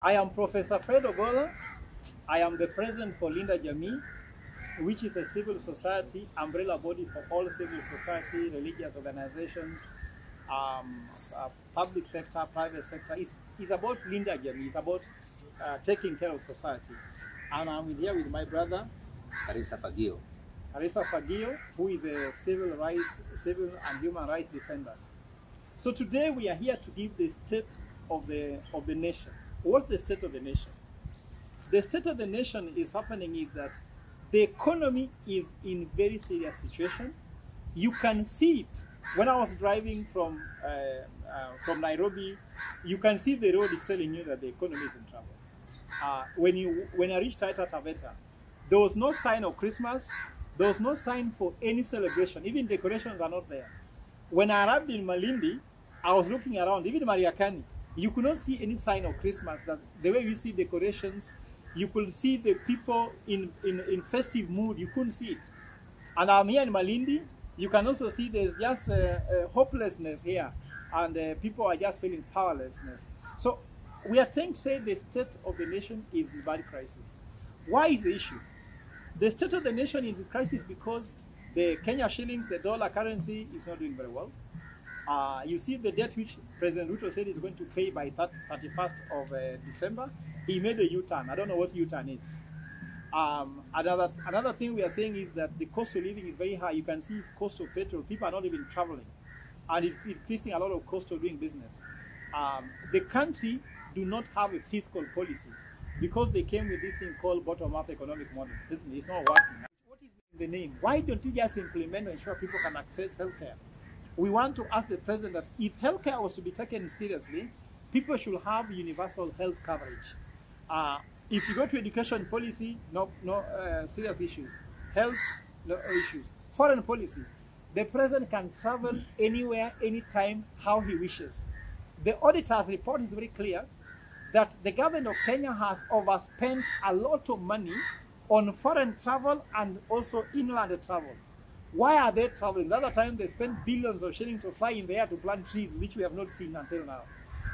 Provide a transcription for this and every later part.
I am Professor Fred Ogolo. I am the president for Linda Jamii, which is a civil society umbrella body for all civil society, religious organizations, public sector, private sector. It's about Linda Jamii. It's about taking care of society. And I'm here with my brother, Karisa Fagio, who is a civil and human rights defender. So today we are here to give the state of the nation. What's the state of the nation? The state of the nation is happening is that the economy is in very serious situation. You can see it. When I was driving from Nairobi, you can see the road is telling you that the economy is in trouble. When I reached Taita Taveta, there was no sign of Christmas. There was no sign for any celebration. Even decorations are not there. When I arrived in Malindi, I was looking around, even Mariakani, you could not see any sign of Christmas. That the way you see decorations, you could see the people in festive mood, you couldn't see it. And I'm here in Malindi, you can also see there's just a hopelessness here, and people are just feeling powerlessness. So we are trying to say the state of the nation is in bad crisis. Why is the issue? The state of the nation is in crisis because the Kenya shillings, the dollar currency, is not doing very well. You see the debt which President Ruto said is going to pay by 31st of December. He made a U-turn. I don't know what U-turn is. Another thing we are saying is that the cost of living is very high. You can see cost of petrol. People are not even traveling. And it's increasing a lot of cost of doing business. The country do not have a fiscal policy because they came with this thing called bottom-up economic model. It's not working. What is the name? Why don't you just implement and ensure people can access healthcare? We want to ask the president that if healthcare was to be taken seriously, people should have universal health coverage. If you go to education policy, no serious issues. Health, no issues. Foreign policy, the president can travel anywhere, anytime, how he wishes. The auditor's report is very clear that the government of Kenya has overspent a lot of money on foreign travel and also inland travel. Why are they traveling? The other time they spent billions of shillings to fly in the air to plant trees, which we have not seen until now.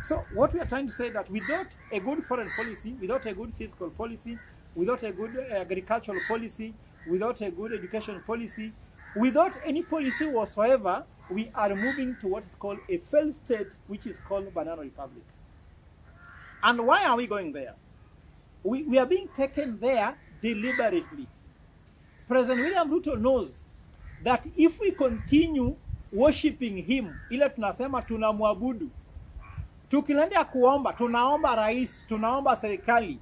So what we are trying to say that without a good foreign policy, without a good fiscal policy, without a good agricultural policy, without a good education policy, without any policy whatsoever, we are moving to what is called a failed state, which is called Banana Republic. And why are we going there? We are being taken there deliberately. President William Ruto knows that if we continue worshiping him, ile tunasema tunamwabudu, tukienda kuomba, tunaomba rais, tunaomba serikali.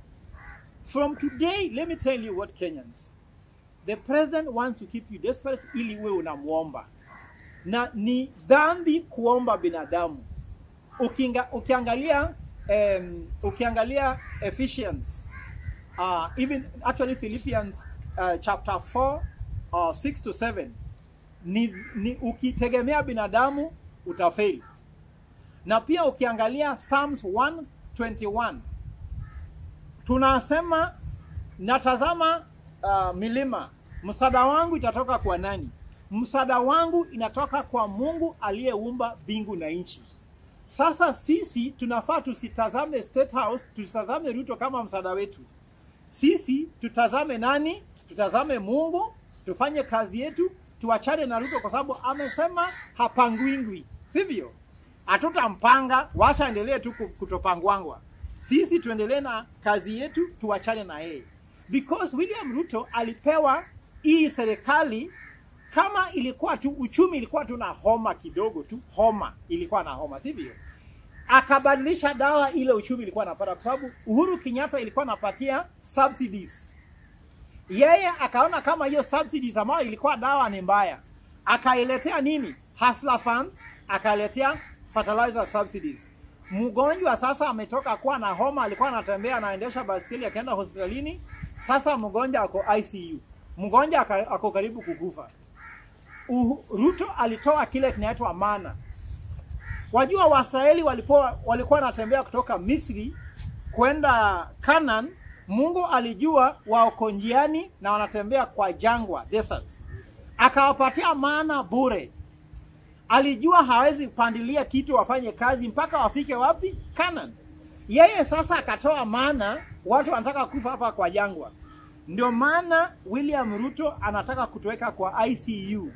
From today, let me tell you what Kenyans, the president wants to keep you desperate ili uwe unamuomba. Na ni dhambi kuomba binadamu. Ukiangalia Ephesians, even actually Philippians chapter 4, 6 to 7, ni ukitegemea binadamu utafeli. Na pia ukiangalia Psalms 121, tunasema natazama milima, msaada wangu itatoka kwa nani? Msaada wangu inatoka kwa Mungu aliyeumba mbingu na nchi. Sasa sisi tunafaa tusitazame State House, tusitazame Ruto kama msaada wetu. Sisi tutazame nani? Tutazame Mungu, tufanye kazi yetu, tuachane na Ruto kwa sababu amesema hapangwingwi. Sivyo? Hatutampanga, wacha endelee tu kutopangwangwa. Sisi tuendelee na kazi yetu, tuachane na yeye. Because William Ruto alipewa hii serikali kama ilikuwa tu uchumi ilikuwa tu na homa kidogo tu, ilikuwa na homa, sivyo? Akabadilisha dawa ile uchumi ilikuwa napata kwa sababu Uhuru Kenyatta ilikuwa napatia subsidies. Yeye akaona kama hiyo subsidies ambayo ilikuwa dawa ni mbaya. Akailetea nini? Hustler Fund, akaletea fertilizer subsidies. Mgonjwa sasa ametoka kuwa na homa, alikuwa anatembea anaendesha baiskeli akaenda hospitalini, sasa mgonjwa ako ICU. Mgonjwa ako karibu kukufa. Ruto alitoa kile kinaitwa mana. Wajua Waisraeli walikuwa wanatembea kutoka Misri kwenda Canaan. Mungu alijua wako njiani na wanatembea kwa jangwa, desert. Akawapatia mana bure. Alijua hawezi pandilia kitu wafanye kazi mpaka wafike wapi? Canaan. Yeye sasa akatoa maana watu wanataka kufa hapa kwa jangwa. Ndio maana William Ruto anataka kutuweka kwa ICU.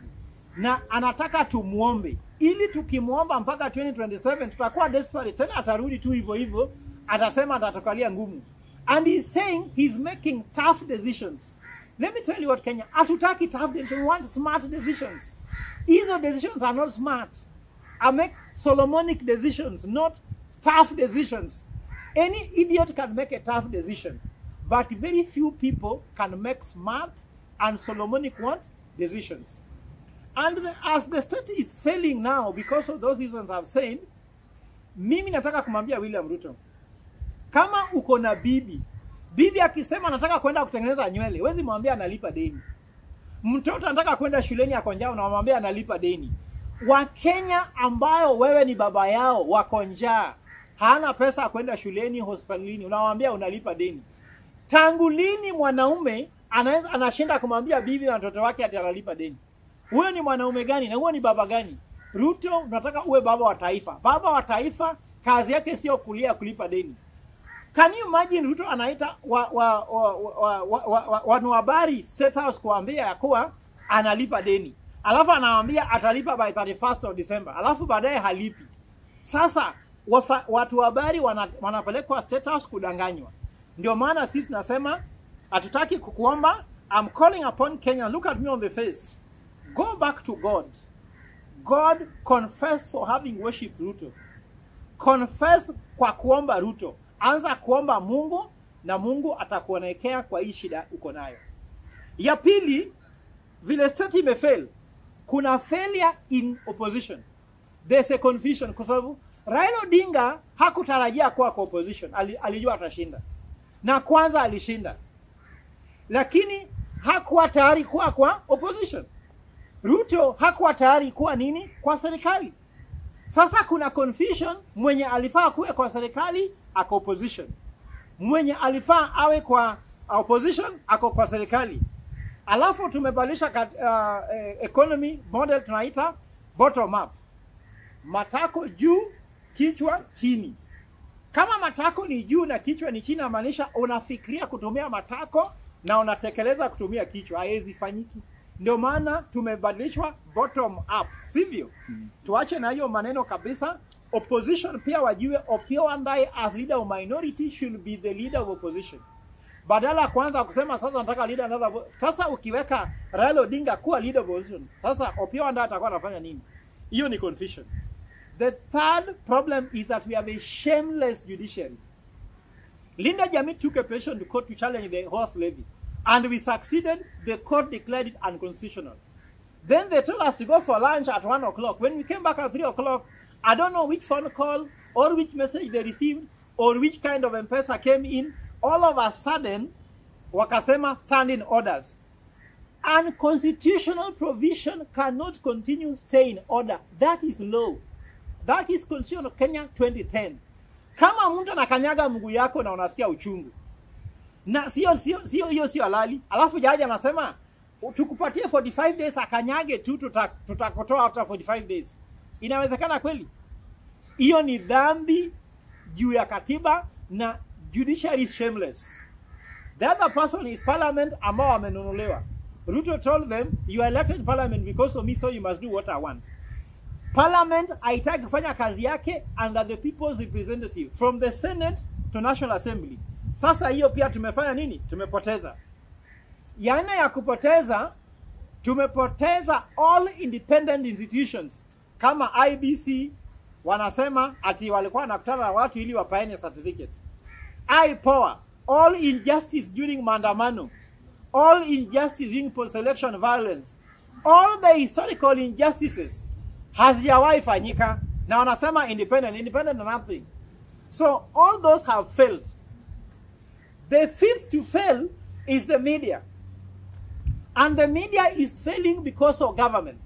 Na anataka tumuombe. Ili tukimuomba mpaka 2027 tutakuwa desperate. Tena atarudi tu hivyo hivyo. Atasema atatokalia ngumu. And he's saying he's making tough decisions. Let me tell you what, Kenya. Hatutaki tough decisions. We want smart decisions. Hizo decisions are not smart. I make Solomonic decisions, not tough decisions. Any idiot can make a tough decision. But very few people can make smart and Solomonic what? Decisions. And as the state is failing now because of those reasons I've said, mimi nataka kumwambia William Ruto, kama uko na bibi akisema anataka kwenda kutengeneza nywele, huwezi mwambia analipa deni. Mtoto anataka kwenda shuleni ako njaa, unamwambia analipa deni. Wakenya ambayo wewe ni baba yao wako njaa, hana pesa kwenda shuleni, hospitalini, unamwambia unalipa deni. Tangu lini mwanaume anashinda kumwambia bibi na mtoto wake ati analipa deni? Huyo ni mwanaume gani na huyo ni baba gani? Ruto, unataka uwe baba wa taifa. Baba wa taifa kazi yake sio kulipa deni. Can you imagine Ruto anaita wanuhabari State House kuambia ya kuwa analipa deni. Alafu anawaambia atalipa by 31st of December. Alafu baadaye halipi. Sasa watu habari wanapelekwa State House kudanganywa. Ndio maana sisi nasema hatutaki kukuomba. I'm calling upon Kenya. Look at me on the face. Go back to God. God, confess for having worshipped Ruto. Confess kwa kuomba Ruto. Anza kuomba Mungu na Mungu atakuonekea kwa hii shida uko nayo. Ya pili, vile state imefail, kuna failure in opposition. There's a confusion kwa sababu Raila Odinga hakutarajia kuwa kwa opposition. Alijua atashinda. Na kwanza alishinda. Lakini hakuwa tayari kuwa kwa opposition. Ruto hakuwa tayari kuwa nini? Kwa serikali. Sasa kuna confusion, mwenye alifaa kuwe kwa serikali ako opposition. Mwenye alifaa awe kwa opposition ako kwa serikali. Alafu tumebadilisha economy model tunaita bottom up. Matako juu, kichwa chini. Kama matako ni juu na kichwa ni chini, maanisha unafikiria kutumia matako na unatekeleza kutumia kichwa. Haiwezi fanyiki. Ndio maana tumebadilishwa bottom up, sivyo? Tuache na hiyo maneno kabisa. Opposition pia wajue Opiyo Wandayi as leader of minority should be the leader of opposition. Badala kwanza kusema sasa nataka leader another. Sasa ukiweka Raila Odinga kuwa leader of opposition, sasa Opiyo Wandayi atakuwa anafanya nini? Hiyo ni confusion. The third problem is that we have a shameless judiciary. Linda Jamii took a petition to court to challenge the horse levy. And we succeeded. The court declared it unconstitutional. Then they told us to go for lunch at 1 o'clock. When we came back at 3 o'clock, I don't know which phone call or which message they received or which kind of M-Pesa came in. All of a sudden, wakasema standing orders. Unconstitutional provision cannot continue to stay in order. That is law. That is Constitution of Kenya 2010. Kama mtu anakanyaga mguu yako na unasikia uchungu, na sio halali, alafu jaji anasema tukupatie 45 days akanyage tu, tutakotoa after 45 days. Inawezekana kweli? Hiyo ni dhambi juu ya katiba na judiciary is shameless. The other person is parliament ambao wamenunuliwa. Ruto told them, you are elected in parliament because of me, so you must do what I want. Parliament haitaki kufanya kazi yake under the people's representative from the Senate to National Assembly. Sasa hiyo pia tumefanya nini? Tumepoteza. Yaina ya kupoteza, tumepoteza all independent institutions. Kama IBC wanasema ati walikuwa wanakutana na watu ili wapaene certificate. IPOA, all injustice during maandamano, all injustice during post-election violence, all the historical injustices hazijawahi fanyika na wanasema independent nothing. So all those have failed. The fifth to fail is the media. And the media is failing because of government.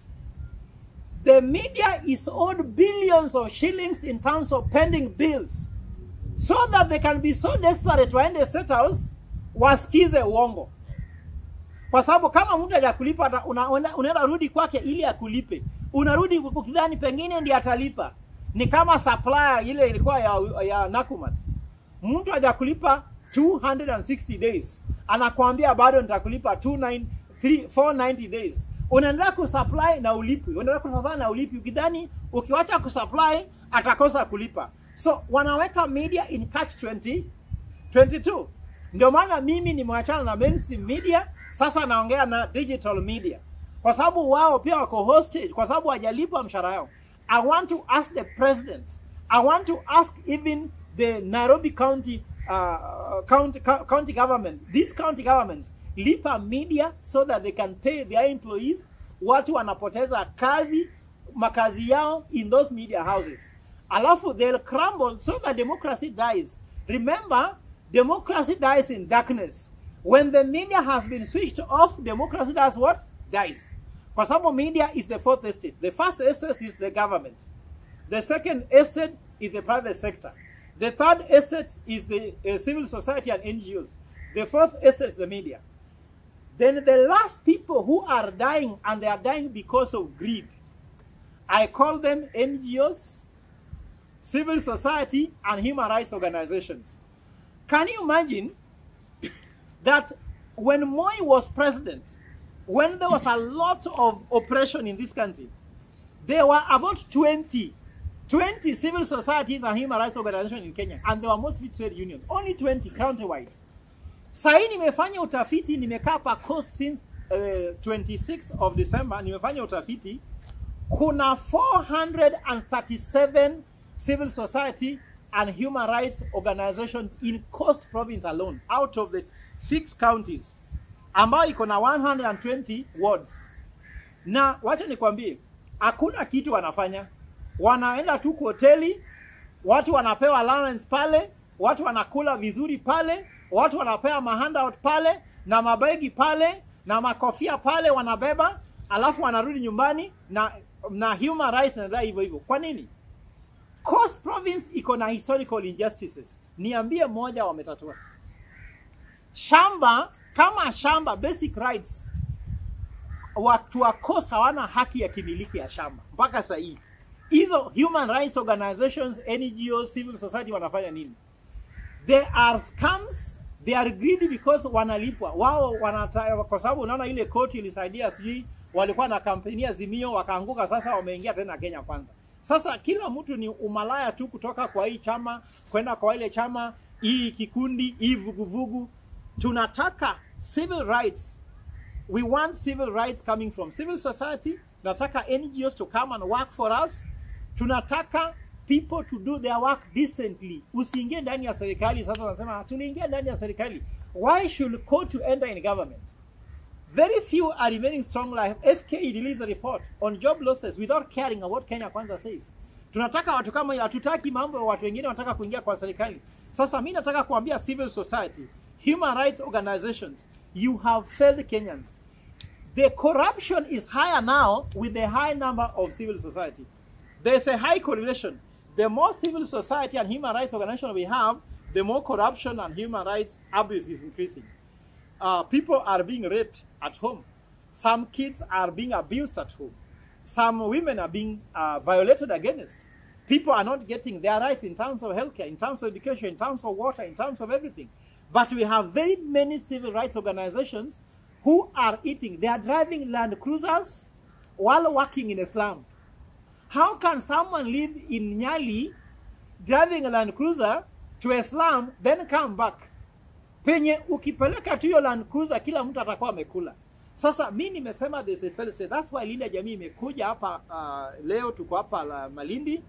The media is owed billions of shillings in terms of pending bills, so that they can be so desperate waende State House wasikize uongo. Kwa sababu kama mtu hajakulipa unaenda rudi kwake ili akulipe. Unarudi ukidhani pengine ndiye atalipa. Ni kama supplier ile ilikuwa ya Nakumat. Mtu hajakulipa 260 days. Anakuambia bado nitakulipa 490 days. Unaendelea kusupply na ulipi. Ukidhani ukiwacha kusupply atakosa kulipa. So wanaweka media in catch 22. Ndio maana mimi nimeachana na mainstream media, sasa naongea na digital media. Kwa sababu wao pia wako hostage, kwa sababu hajalipwa mshahara yao. I want to ask the president. I want to ask even the Nairobi County county government. These county governments lipa media so that they can pay their employees. Watu wanapoteza makazi yao in those media houses. Alafu they'll crumble so that democracy dies. Remember, democracy dies in darkness. When the media has been switched off, democracy does what? Dies. Kwa sababu media is the fourth estate. The first estate is the government. The second estate is the private sector. The third estate is the civil society and NGOs. The fourth estate is the media. Then the last people who are dying, and they are dying because of greed, I call them NGOs, civil society, and human rights organizations. Can you imagine that when Moi was president, when there was a lot of oppression in this country, there were about 20 civil societies and human rights organizations in Kenya, and there were mostly trade unions. Only 20 countrywide. Sahi nimefanya utafiti, nimekaa pa course since 26th of December, nimefanya utafiti, kuna 437 civil society and human rights organizations in Coast Province alone, out of the 6 counties, ambayo iko na 120 wards. Na wacha nikwambie, hakuna kitu wanafanya. Wanaenda tu kwa hoteli, watu wanapewa allowance pale, watu wanakula vizuri pale, watu wanapewa mahandout pale, na mabegi pale, na makofia pale wanabeba, alafu wanarudi nyumbani, na human rights na hivyo hivyo. Kwa nini? Coast Province iko na historical injustices. Niambie moja wametatua. Shamba, kama shamba, basic rights, watu wa Coast hawana haki ya kimiliki ya shamba mpaka sasa hivi. Hizo human rights organizations, NGOs, civil society wanafanya nini? They are scams, they are greedy because wanalipwa. Wao wanataka, kwa sababu unaona ile koti ilisaidia sijui walikuwa na kampeni ya Zimio wakaanguka, sasa wameingia tena Kenya Kwanza. Sasa kila mtu ni umalaya tu kutoka kwa hii chama kwenda kwa ile chama, hii kikundi, hii vuguvugu. Tunataka civil rights. We want civil rights coming from civil society. Tunataka NGOs to come and work for us. Tunataka people to do their work decently. Usiingie ndani ya serikali sasa unasema tuliingia ndani ya serikali. Why should court to enter in government? Very few are remaining strong like FK released a report on job losses without caring what Kenya Kwanza says. Tunataka watu kama hatutaki mambo ya watu wengine wanataka kuingia kwa serikali. Sasa mimi nataka kuambia civil society, human rights organizations, you have failed Kenyans. The corruption is higher now with the high number of civil society. There's a high correlation. The more civil society and human rights organizations we have, the more corruption and human rights abuse is increasing. People are being raped at home. Some kids are being abused at home. Some women are being violated against. People are not getting their rights in terms of healthcare, in terms of education, in terms of water, in terms of everything. But we have very many civil rights organizations who are eating. They are driving Land Cruisers while working in a slum. How can someone live in Nyali, driving a Land Cruiser to a slum, then come back? Penye ukipeleka tu hiyo Land Cruiser, kila mtu atakuwa amekula. Sasa mimi nimesema this is fallacy. That's why Linda Jamii imekuja hapa leo tuko hapa Malindi.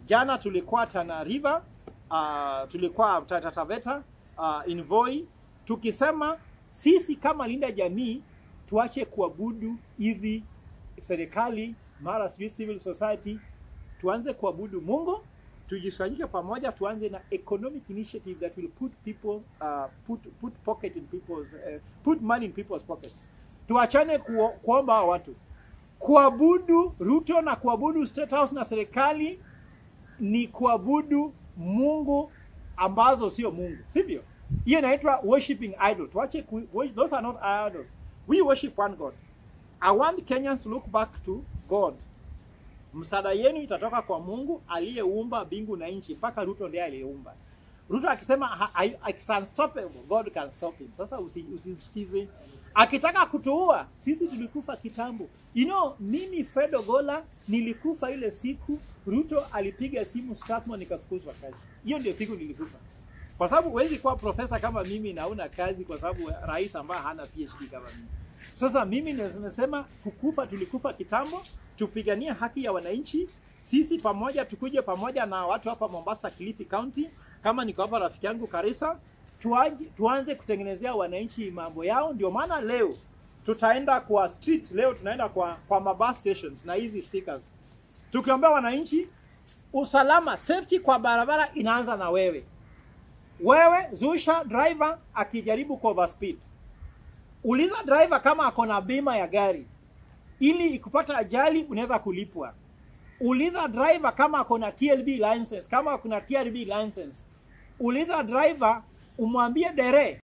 Jana tulikuwa Tana River, tulikuwa Taveta, in Voi, tukisema sisi kama Linda Jamii tuache kuabudu hizi serikali mara civil society, tuanze kuabudu Mungu, tujisanyike pamoja, tuanze na economic initiative that will put people put pocket in people's put money in people's pockets. Tuachane kuomba watu. Kuabudu Ruto na kuabudu State House na serikali ni kuabudu Mungu ambazo sio Mungu, sivyo? Hiyo inaitwa worshiping idol. Tuache those are not idols. We worship one God. I want Kenyans to look back to God. Msaada yenu itatoka kwa Mungu aliyeumba mbingu na nchi, mpaka Ruto ndiye aliyeumba. Ruto akisema I can stop him, God can stop him. Sasa usimsikize. Akitaka kutuua, sisi tulikufa kitambo. You know, mimi Fred Ogola nilikufa ile siku Ruto alipiga simu Strathmore nikafukuzwa kazi. Hiyo ndio siku nilikufa. Kwa sababu huwezi kuwa profesa kama mimi na una kazi kwa sababu rais ambaye hana PhD kama mimi. Sasa mimi nimesema kukufa tulikufa kitambo, tupigania haki ya wananchi. Sisi pamoja tukuje pamoja na watu hapa Mombasa, Kilifi County, kama niko hapa rafiki yangu Karisa, tuanze kutengenezea wananchi mambo yao. Ndio maana leo tutaenda kwa street, leo tunaenda kwa mabus stations na hizi stickers. Tukiambia wananchi usalama, safety kwa barabara inaanza na wewe. Wewe zusha driver akijaribu ku overspeed. Uliza driver kama ako na bima ya gari, ili ikupata ajali unaweza kulipwa. Uliza driver kama ako na TLB license, kama ako na TRB license. Uliza driver umwambie dere